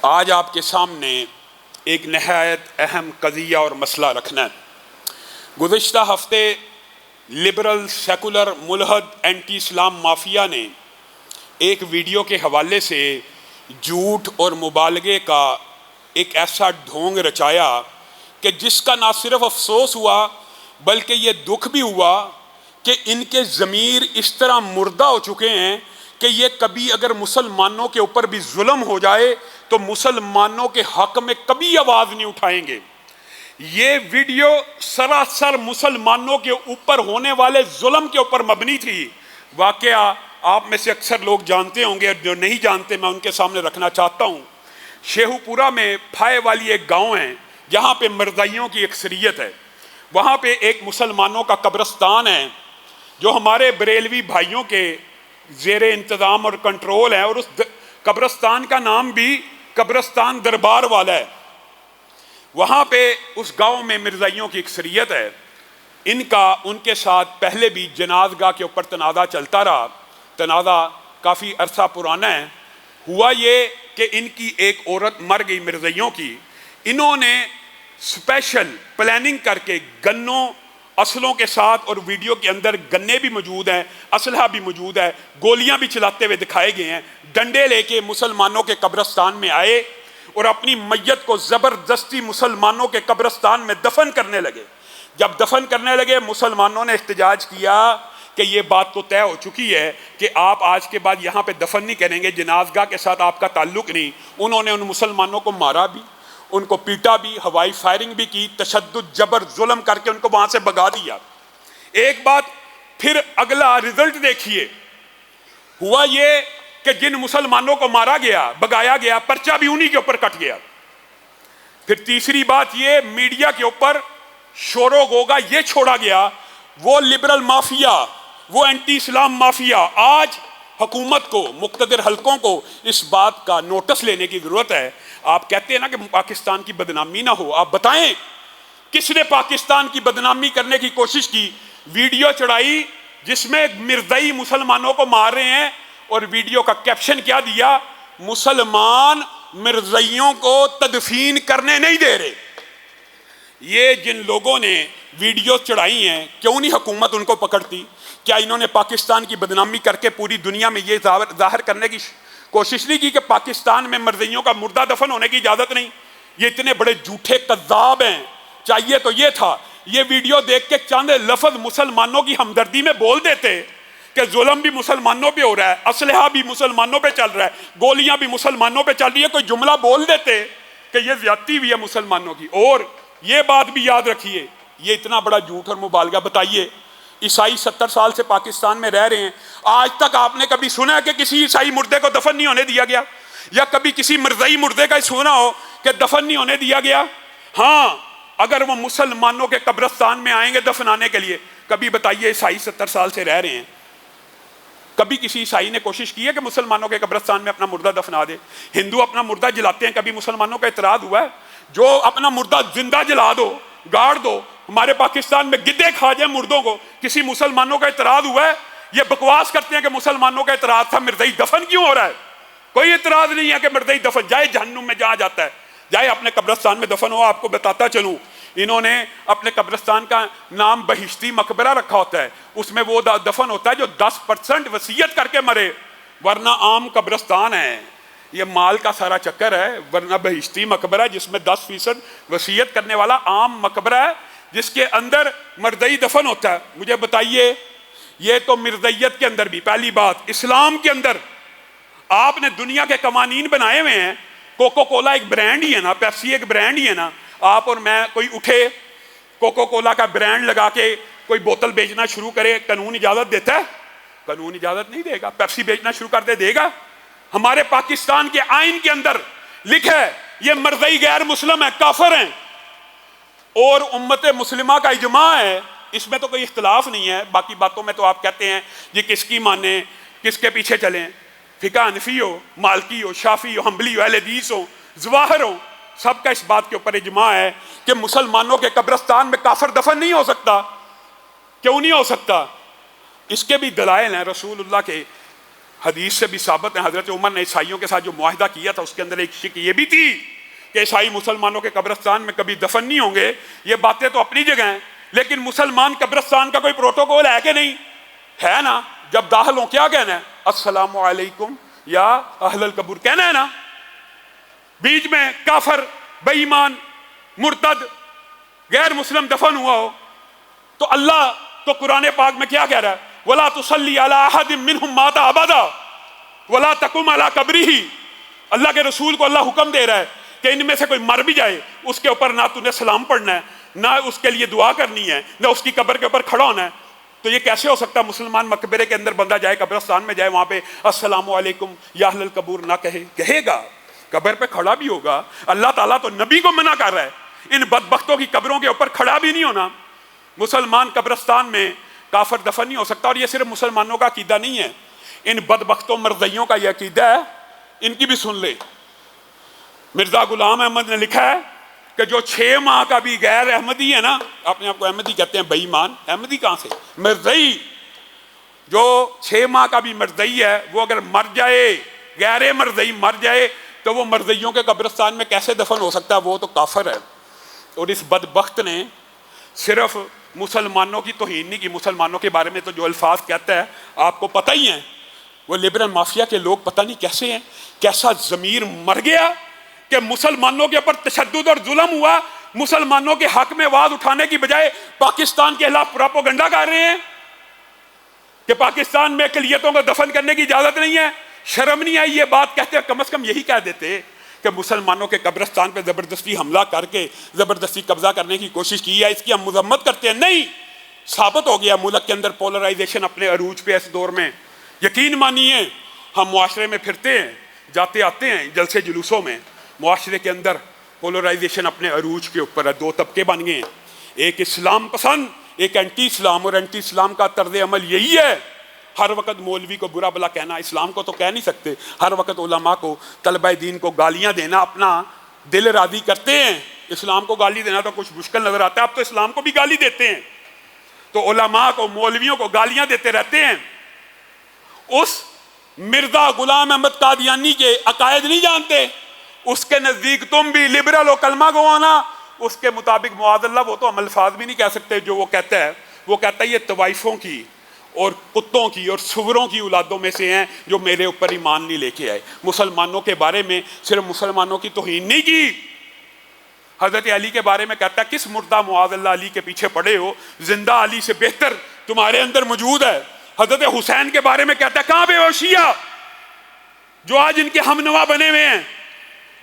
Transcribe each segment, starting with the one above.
آج آپ کے سامنے ایک نہایت اہم قضیہ اور مسئلہ رکھنا ہے۔ گزشتہ ہفتے لبرل، سیکولر، ملحد، اینٹی اسلام مافیا نے ایک ویڈیو کے حوالے سے جھوٹ اور مبالغے کا ایک ایسا ڈھونگ رچایا کہ جس کا نہ صرف افسوس ہوا بلکہ یہ دکھ بھی ہوا کہ ان کے ضمیر اس طرح مردہ ہو چکے ہیں کہ یہ کبھی اگر مسلمانوں کے اوپر بھی ظلم ہو جائے تو مسلمانوں کے حق میں کبھی آواز نہیں اٹھائیں گے۔ یہ ویڈیو سراسر مسلمانوں کے اوپر ہونے والے ظلم کے اوپر مبنی تھی۔ واقعہ آپ میں سے اکثر لوگ جانتے ہوں گے، جو نہیں جانتے میں ان کے سامنے رکھنا چاہتا ہوں۔ شیخو پورہ میں پھائے والی ایک گاؤں ہے جہاں پہ مرزائیوں کی اکثریت ہے۔ وہاں پہ ایک مسلمانوں کا قبرستان ہے جو ہمارے بریلوی بھائیوں کے زیر انتظام اور کنٹرول ہے، اور اس قبرستان کا نام بھی قبرستان دربار والا ہے۔ وہاں پہ اس گاؤں میں مرزائیوں کی اکثریت ہے۔ ان کے ساتھ پہلے بھی جنازگاہ کے اوپر تنازع چلتا رہا۔ تنازع کافی عرصہ پرانا ہے۔ ہوا یہ کہ ان کی ایک عورت مر گئی مرزائیوں کی۔ انہوں نے اسپیشل پلاننگ کر کے گنوں اسلحوں کے ساتھ، اور ویڈیو کے اندر گنے بھی موجود ہیں، اسلحہ بھی موجود ہے، گولیاں بھی چلاتے ہوئے دکھائے گئے ہیں، ڈنڈے لے کے مسلمانوں کے قبرستان میں آئے اور اپنی میت کو زبردستی مسلمانوں کے قبرستان میں دفن کرنے لگے۔ جب دفن کرنے لگے مسلمانوں نے احتجاج کیا کہ یہ بات تو طے ہو چکی ہے کہ آپ آج کے بعد یہاں پہ دفن نہیں کریں گے، جنازگاہ کے ساتھ آپ کا تعلق نہیں۔ انہوں نے ان مسلمانوں کو مارا بھی، ان کو پیٹا بھی، ہوائی فائرنگ بھی کی، تشدد، جبر، ظلم کر کے ان کو وہاں سے بھگا دیا۔ ایک بات پھر اگلا رزلٹ دیکھیے، ہوا یہ کہ جن مسلمانوں کو مارا گیا، بھگایا گیا، پرچہ بھی انہی کے اوپر کٹ گیا۔ پھر تیسری بات یہ، میڈیا کے اوپر شور و غوغا یہ چھوڑا گیا، وہ لبرل مافیا، وہ اینٹی اسلام مافیا، آج حکومت کو، مقتدر حلقوں کو اس بات کا نوٹس لینے کی ضرورت ہے۔ آپ کہتے ہیں نا کہ پاکستان کی بدنامی نہ ہو، آپ بتائیں کس نے پاکستان کی بدنامی کرنے کی کوشش کی؟ ویڈیو چڑھائی جس میں مرزائی مسلمانوں کو مار رہے ہیں، اور ویڈیو کا کیپشن کیا دیا؟ مسلمان مرزائیوں کو تدفین کرنے نہیں دے رہے۔ یہ جن لوگوں نے ویڈیو چڑھائی ہیں، کیوں نہیں حکومت ان کو پکڑتی؟ کیا انہوں نے پاکستان کی بدنامی کر کے پوری دنیا میں یہ ظاہر کرنے کی کوشش نہیں کی کہ پاکستان میں مرزائیوں کا مردہ دفن ہونے کی اجازت نہیں؟ یہ اتنے بڑے جھوٹے کذاب ہیں۔ چاہیے تو یہ تھا یہ ویڈیو دیکھ کے چند لفظ مسلمانوں کی ہمدردی میں بول دیتے کہ ظلم بھی مسلمانوں پہ ہو رہا ہے، اسلحہ بھی مسلمانوں پہ چل رہا ہے، گولیاں بھی مسلمانوں پہ چل رہی ہے، کوئی جملہ بول دیتے کہ یہ زیادتی ہوئی ہے مسلمانوں کی۔ اور یہ بات بھی یاد رکھیے، یہ اتنا بڑا جھوٹ اور مبالغہ، بتائیے عیسائی 70 سال سے پاکستان میں رہ رہے ہیں، آج تک آپ نے کبھی سنا ہے کہ کسی عیسائی مردے کو دفن نہیں ہونے دیا گیا؟ یا کبھی کسی مرزائی مردے کا سنا ہو کہ دفن نہیں ہونے دیا گیا؟ ہاں، اگر وہ مسلمانوں کے قبرستان میں آئیں گے دفنانے کے لیے، کبھی بتائیے عیسائی 70 سال سے رہ رہے ہیں، کبھی کسی عیسائی نے کوشش کی ہے کہ مسلمانوں کے قبرستان میں اپنا مردہ دفنا دے؟ ہندو اپنا مردہ جلاتے ہیں، کبھی مسلمانوں کا اعتراض ہوا ہے؟ جو اپنا مردہ زندہ جلا دو، گاڑ دو، ہمارے پاکستان میں گدے کھا جائیں مردوں کو، کسی مسلمانوں کا اعتراض ہوا ہے؟ یہ بکواس کرتے ہیں کہ مسلمانوں کا اعتراض تھا، مرزائی دفن کیوں ہو رہا ہے؟ کوئی اعتراض نہیں ہے کہ مرزائی دفن جائے، جہنم میں جہاں جاتا ہے جائے، اپنے قبرستان میں دفن ہو۔ آپ کو بتاتا چلوں، انہوں نے اپنے قبرستان کا نام بہشتی مقبرہ رکھا ہوتا ہے، اس میں وہ دفن ہوتا ہے جو 10% وصیت کر کے مرے، ورنہ عام قبرستان ہے، یہ مال کا سارا چکر ہے، ورنہ بہشتی مقبرہ جس میں 10% وصیت کرنے والا عام مقبرہ ہے جس کے اندر مرزائی دفن ہوتا ہے۔ مجھے بتائیے، یہ تو مرزائیت کے اندر بھی، پہلی بات اسلام کے اندر آپ نے دنیا کے قوانین بنائے ہوئے ہیں۔ کوکو کولا ایک برانڈ ہی ہے نا، پیپسی ایک برانڈ ہی ہے نا، آپ اور میں کوئی اٹھے کوکو کولا کا برانڈ لگا کے کوئی بوتل بیچنا شروع کرے، قانون اجازت دیتا ہے؟ قانون اجازت نہیں دے گا۔ پیپسی بیچنا شروع کر دے گا؟ ہمارے پاکستان کے آئین کے اندر لکھا ہے یہ مرزائی غیر مسلم ہے، کافر ہیں، اور امت مسلمہ کا اجماع ہے، اس میں تو کوئی اختلاف نہیں ہے۔ باقی باتوں میں تو آپ کہتے ہیں یہ کس کی مانیں، کس کے پیچھے چلیں، فقہ حنفی ہو، مالکی ہو، شافعی ہو، حنبلی ہو، اہل حدیث ہو، ظواہر ہو، سب کا اس بات کے اوپر اجماع ہے کہ مسلمانوں کے قبرستان میں کافر دفن نہیں ہو سکتا۔ کیوں نہیں ہو سکتا؟ اس کے بھی دلائل ہیں رسول اللہ کے حدیث سے بھی ثابت ہے، حضرت عمر نے عیسائیوں کے ساتھ جو معاہدہ کیا تھا اس کے اندر ایک شک یہ بھی تھی کہ عیسائی مسلمانوں کے قبرستان میں کبھی دفن نہیں ہوں گے. یہ باتیں تو اپنی جگہ ہیں، لیکن مسلمان قبرستان کا کوئی پروٹوکول ہے کہ نہیں؟ ہے نا. جب داخل ہوں کیا کہنا ہے؟ السلام علیکم یا اہل القبور کہنا ہے نا. بیچ میں کافر، بے ایمان، مرتد، غیر مسلم دفن ہوا ہو تو اللہ تو قرآن پاک میں کیا کہہ رہا ہے؟ وَلَا تُصَلِّ عَلَىٰ أَحَدٍ مِّنْهُمْ مَاتَ أَبَدًا وَلَا تَقُمْ عَلَىٰ قَبْرِهِ. اللہ کے رسول کو اللہ حکم دے رہا ہے کہ ان میں سے کوئی مر بھی جائے اس کے اوپر نہ تو نے سلام پڑھنا ہے، نہ اس کے لیے دعا کرنی ہے، نہ اس کی قبر کے اوپر کھڑا ہونا ہے. تو یہ کیسے ہو سکتا ہے مسلمان مقبرے کے اندر بندہ جائے، قبرستان میں جائے، وہاں پہ السلام علیکم یا اہل القبور نہ کہے گا، قبر پہ کھڑا بھی ہوگا. اللہ تعالیٰ تو نبی کو منع کر رہا ہے ان بدبختوں کی قبروں کے اوپر کھڑا بھی نہیں ہونا. مسلمان قبرستان میں کافر دفن نہیں ہو سکتا. اور یہ صرف مسلمانوں کا عقیدہ نہیں ہے، ان بدبختوں مرزیوں کا یہ عقیدہ ہے. ان کی بھی سن لے. مرزا غلام احمد نے لکھا ہے کہ جو 6 ماہ کا بھی غیر احمدی ہے نا، اپنے آپ کو احمدی کہتے ہیں، بے ایمان، احمدی کہاں سے؟ مرزئی. جو 6 ماہ کا بھی مرزئی ہے وہ اگر مر جائے، غیر مرزئی مر جائے، تو وہ مرزئیوں کے قبرستان میں کیسے دفن ہو سکتا ہے؟ وہ تو کافر ہے. اور اس بدبخت نے صرف مسلمانوں کی توہین نہیں کی، مسلمانوں کے بارے میں تو جو الفاظ کہتا ہے آپ کو پتہ ہی ہیں. وہ لبرل مافیا کے لوگ پتہ نہیں کیسے ہیں، کیسا ضمیر مر گیا کہ مسلمانوں کے اوپر تشدد اور ظلم ہوا، مسلمانوں کے حق میں آواز اٹھانے کی بجائے پاکستان کے خلاف پروپیگنڈا کر رہے ہیں کہ پاکستان میں اقلیتوں کو دفن کرنے کی اجازت نہیں ہے. شرم نہیں آئی یہ بات کہتے؟ کم از کم یہی کہہ دیتے کہ مسلمانوں کے قبرستان پہ زبردستی حملہ کر کے زبردستی قبضہ کرنے کی کوشش کی ہے، اس کی ہم مذمت کرتے ہیں. نہیں، ثابت ہو گیا ملک کے اندر پولرائزیشن اپنے عروج پہ اس دور میں. یقین مانیے ہم معاشرے میں پھرتے ہیں، جاتے آتے ہیں جلسے جلوسوں میں، معاشرے کے اندر پولرائزیشن اپنے عروج کے اوپر ہے. 2 طبقے بن گئے ہیں، ایک اسلام پسند، ایک اینٹی اسلام. اور اینٹی اسلام کا طرز عمل یہی ہے ہر وقت مولوی کو برا بلا کہنا. اسلام کو تو کہہ نہیں سکتے، ہر وقت علماء کو، طلبہ دین کو گالیاں دینا، اپنا دل راضی کرتے ہیں. اسلام کو گالی دینا تو کچھ مشکل نظر آتا ہے، اب تو اسلام کو بھی گالی دیتے ہیں. تو علماء کو، مولویوں کو گالیاں دیتے رہتے ہیں. اس مرزا غلام احمد قادیانی کے عقائد نہیں جانتے، اس کے نزدیک تم بھی لبرل ہو، کلمہ گو ہونا. اس کے مطابق معاذ اللہ وہ تو ہم الفاظ بھی نہیں کہہ سکتے جو وہ کہتا ہے. وہ کہتا ہے یہ طوائفوں کی اور کتوں کی اور سوروں کی اولادوں میں سے ہیں جو میرے اوپر ایمان نہیں لے کے آئے. مسلمانوں کے بارے میں صرف مسلمانوں کی توہین نہیں کی. حضرت علی کے بارے میں کہتا ہے کس مردہ معاذ اللہ علی کے پیچھے پڑے ہو، زندہ علی سے بہتر تمہارے اندر موجود ہے. حضرت حسین کے بارے میں کہتا ہے کہاں پہ وہ شیعہ جو آج ان کے ہم نوا بنے ہوئے ہیں،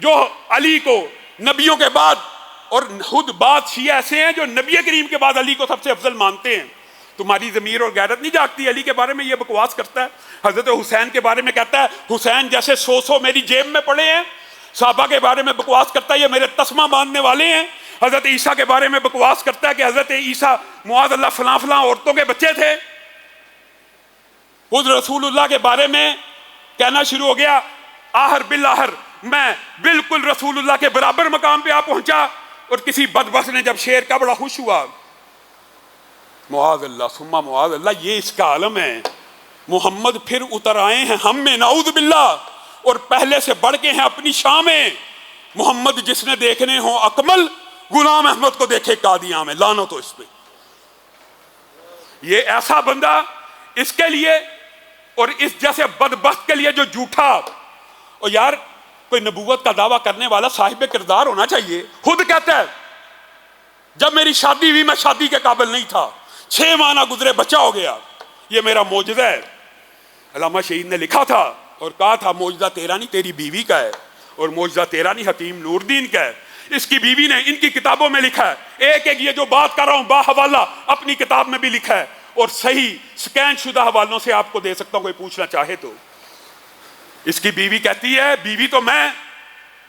جو علی کو نبیوں کے بعد، اور خود بعض شیعہ ایسے ہیں جو نبی کریم کے بعد علی کو سب سے افضل مانتے ہیں. تمہاری ضمیر اور غیرت نہیں جاگتی؟ علی کے بارے میں یہ بکواس کرتا ہے. حضرت حسین کے بارے میں کہتا ہے حسین جیسے 100 میری جیب میں پڑے ہیں. صحابہ کے بارے میں بکواس کرتا ہے یہ میرے تسمہ باندھنے والے ہیں. حضرت عیسیٰ کے بارے میں بکواس کرتا ہے کہ حضرت عیسیٰ معاذ اللہ فلاں فلاں عورتوں کے بچے تھے. خود رسول اللہ کے بارے میں کہنا شروع ہو گیا آہر بالآہر، میں بالکل رسول اللہ کے برابر مقام پہ آ پہنچا. اور کسی بدبخت نے جب شعر کا بڑا خوش ہوا، معاذ اللہ ثم معاذ اللہ، یہ اس کا عالم ہے. محمد پھر اتر آئے ہیں ہم میں، نعوذ باللہ، اور پہلے سے بڑھ کے ہیں اپنی شان میں. محمد جس نے دیکھنے ہوں اکمل، غلام احمد کو دیکھے قادیاں میں، لعنت ہو اس پہ. یہ ایسا بندہ، اس کے لیے اور اس جیسے بدبخت کے لیے جو جھوٹا، اور یار کوئی نبوت کا دعویٰ کرنے والا صاحب کردار ہونا چاہیے. خود کہتا ہے جب میری شادی ہوئی میں شادی کے قابل نہیں تھا، 6 ماہ نہ گزرے بچہ ہو گیا، یہ میرا معجزہ ہے. علامہ شہید نے لکھا تھا اور کہا تھا معجزہ تیرا نہیں تیری بیوی کا ہے، اور معجزہ تیرا نہیں حکیم نور الدین کا ہے. اس کی بیوی نے ان کی کتابوں میں لکھا ہے، ایک ایک یہ جو بات کر رہا ہوں با حوالہ اپنی کتاب میں بھی لکھا ہے، اور صحیح سکین شدہ حوالوں سے آپ کو دے سکتا ہوں کوئی پوچھنا چاہے تو. اس کی بیوی کہتی ہے بیوی تو میں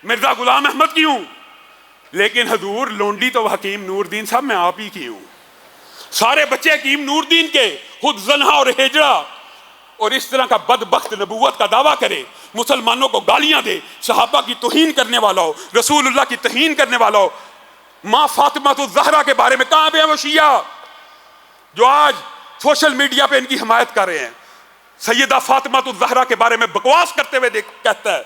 مرزا غلام احمد کی ہوں، لیکن حضور لونڈی تو حکیم نور الدین صاحب میں آپ ہی کی ہوں. سارے بچے حکیم نور الدین کے، خود زنہا اور ہجڑا. اور اس طرح کا بدبخت نبوت کا دعویٰ کرے، مسلمانوں کو گالیاں دے، صحابہ کی توہین کرنے والا ہو، رسول اللہ کی توہین کرنے والا ہو. ماں فاطمہ الزہرا کے بارے میں کہاں پہ ہیں وہ شیعہ جو آج سوشل میڈیا پہ ان کی حمایت کر رہے ہیں؟ سیدہ فاطمہ الزہرا کے بارے میں بکواس کرتے ہوئے کہتا ہے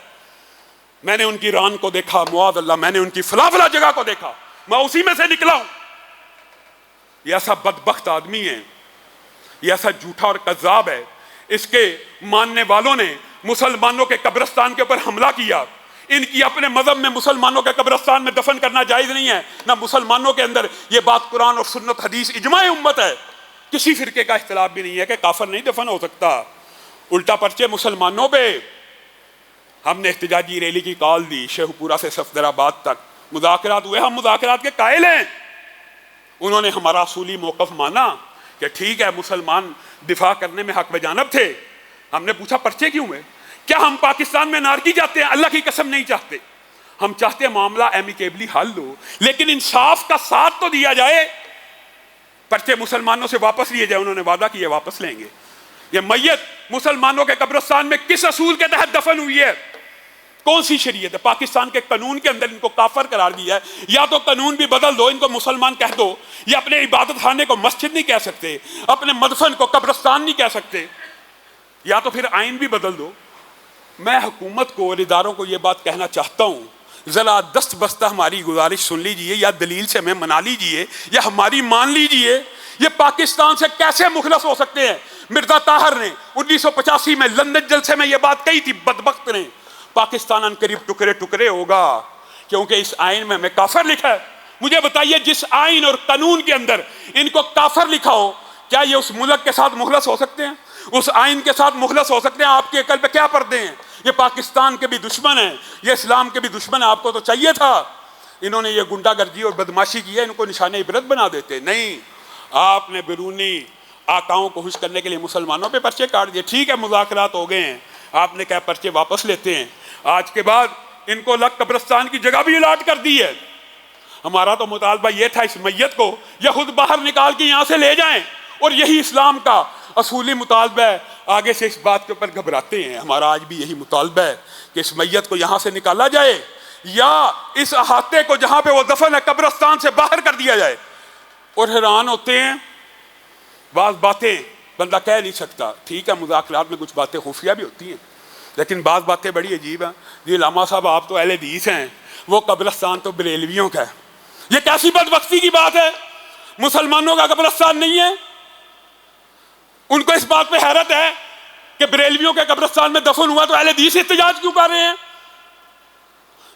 میں نے ان کی ران کو دیکھا، معاذ اللہ، میں نے ان کی فلاں فلاں جگہ کو دیکھا، میں اسی میں سے نکلا ہوں۔ یہ ایسا بدبخت آدمی ہے، یہ ایسا جھوٹا اور کذاب ہے، اس کے ماننے والوں نے مسلمانوں کے قبرستان کے اوپر حملہ کیا۔ ان کی اپنے مذہب میں مسلمانوں کے قبرستان میں دفن کرنا جائز نہیں ہے، نہ مسلمانوں کے اندر یہ بات قرآن اور سنت حدیث اجماع امت ہے، کسی فرقے کا اختلاف بھی نہیں ہے کہ کافر نہیں دفن ہو سکتا۔ الٹا پرچے مسلمانوں پہ۔ ہم نے احتجاجی ریلی کی کال دی شیخ پورہ سے صفدرآباد تک، مذاکرات ہوئے، ہم مذاکرات کے قائل ہیں۔ انہوں نے ہمارا اصولی موقف مانا کہ ٹھیک ہے مسلمان دفاع کرنے میں حق بجانب تھے۔ ہم نے پوچھا پرچے کیوں ہوئے؟ کیا ہم پاکستان میں نارکی جاتے ہیں؟ اللہ کی قسم نہیں چاہتے، ہم چاہتے ہیں معاملہ ایمیکیبلی حل ہو، لیکن انصاف کا ساتھ تو دیا جائے۔ پرچے مسلمانوں سے واپس لیے جائے، انہوں نے وعدہ کیا واپس لیں گے۔ یہ میت مسلمانوں کے قبرستان میں کس اصول کے تحت دفن ہوئی ہے؟ کون سی شریعت ہے؟ پاکستان کے قانون کے اندر ان کو کافر قرار دیا ہے۔ یا تو قانون بھی بدل دو، ان کو مسلمان کہہ دو، یا اپنے عبادت خانے کو مسجد نہیں کہہ سکتے، اپنے مدفن کو قبرستان نہیں کہہ سکتے، یا تو پھر آئین بھی بدل دو۔ میں حکومت کو اور اداروں کو یہ بات کہنا چاہتا ہوں، ذرا دست بستہ ہماری گزارش سن لیجئے، یا دلیل سے ہمیں منا لیجئے، یا ہماری مان لیجئے۔ یہ پاکستان سے کیسے مخلص ہو سکتے ہیں؟ مرزا طاہر نے 1985 میں لندن جلسے میں یہ بات کہی تھی، بدبخت نے۔ پاکستان ان قریب ٹکڑے ٹکڑے ہوگا، کیونکہ اس آئین میں ہمیں کافر لکھا ہے۔ مجھے بتائیے جس آئین اور قانون کے اندر ان کو کافر لکھا ہو، کیا یہ اس ملک کے ساتھ مخلص ہو سکتے ہیں؟ اس آئین کے ساتھ مخلص ہو سکتے ہیں؟ آپ کی عقل پہ کیا پردے ہیں؟ یہ پاکستان کے بھی دشمن ہیں، یہ اسلام کے بھی دشمن ہیں، آپ کو تو چاہیے تھا انہوں نے یہ گنڈا گردی اور بدماشی کی ہے ان کو نشان عبرت بنا دیتے۔ نہیں، آپ نے بیرونی آقاؤں کو خوش کرنے کے لیے مسلمانوں پہ پرچے کاٹ دیے۔ ٹھیک ہے مذاکرات ہو گئے ہیں، آپ نے کہا پرچے واپس لیتے ہیں، آج کے بعد ان کو الگ قبرستان کی جگہ بھی الاٹ کر دی ہے۔ ہمارا تو مطالبہ یہ تھا اس میت کو یا خود باہر نکال کے یہاں سے لے جائیں، اور یہی اسلام کا اصولی مطالبہ ہے۔ آگے سے اس بات کے اوپر گھبراتے ہیں، ہمارا آج بھی یہی مطالبہ ہے کہ اس میت کو یہاں سے نکالا جائے، یا اس احاطے کو جہاں پہ وہ دفن ہے قبرستان سے باہر کر دیا جائے۔ اور حیران ہوتے ہیں، بعض باتیں بندہ کہہ نہیں سکتا، ٹھیک ہے مذاکرات میں کچھ باتیں خفیہ بھی ہوتی ہیں، لیکن بعض باتیں بڑی عجیب ہیں۔ جی علامہ صاحب آپ تو اہل حدیث ہیں، وہ قبرستان تو بریلویوں کا ہے۔ یہ کیسی بدبختی کی بات ہے؟ مسلمانوں کا قبرستان نہیں ہے؟ ان کو اس بات پہ حیرت ہے کہ بریلویوں کے قبرستان میں دفن ہوا تو اہل حدیث احتجاج کیوں کر رہے ہیں؟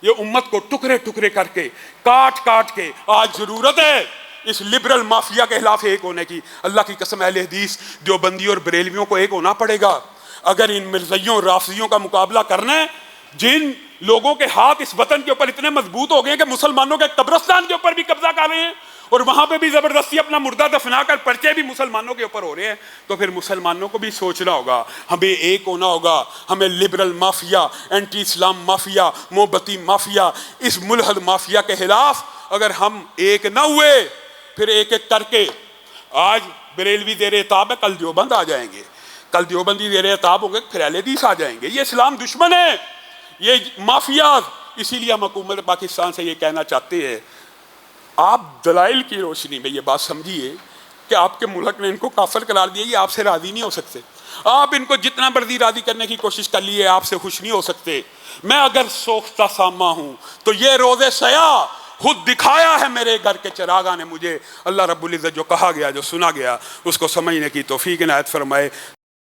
یہ امت کو ٹکڑے ٹکڑے کر کے کاٹ کاٹ کے آج ضرورت ہے اس لبرل مافیا کے خلاف ایک ہونے کی۔ اللہ کی قسم اہل حدیث دیوبندی اور بریلویوں کو ایک ہونا پڑے گا اگر ان مرزائیوں اور رافضیوں کا مقابلہ کرنا ہے، جن لوگوں کے ہاتھ اس وطن کے اوپر اتنے مضبوط ہو گئے ہیں کہ مسلمانوں کے قبرستان کے اوپر بھی قبضہ کر رہے ہیں اور وہاں پہ بھی زبردستی اپنا مردہ دفنا کر پرچے بھی مسلمانوں کے اوپر ہو رہے ہیں، تو پھر مسلمانوں کو بھی سوچنا ہوگا، ہمیں ایک ہونا ہوگا۔ ہمیں لبرل مافیا، اینٹی اسلام مافیا، محبتی مافیا، اس ملحد مافیا کے خلاف اگر ہم ایک نہ ہوئے، پھر ایک ایک کر کے آج بریلوی زیر عتاب ہے، کل دیوبند آ جائیں گے، کل دیوبندی زیر عتاب ہوں گے، پھر اہل حدیث آ جائیں گے۔ یہ اسلام دشمن ہے، یہ مافیاز۔ اسی لیے ہم حکومت پاکستان سے یہ کہنا چاہتے ہیں، آپ دلائل کی روشنی میں یہ بات سمجھیے کہ آپ کے ملک نے ان کو کافر قرار دیا، یہ آپ سے راضی نہیں ہو سکتے۔ آپ ان کو جتنا مرضی راضی کرنے کی کوشش کر لیے، آپ سے خوش نہیں ہو سکتے۔ میں اگر سوختہ سامہ ہوں تو یہ روز سیاہ خود دکھایا ہے میرے گھر کے چراغاں نے مجھے۔ اللہ رب العزت جو کہا گیا، جو سنا گیا، اس کو سمجھنے کی توفیق عنایت فرمائے۔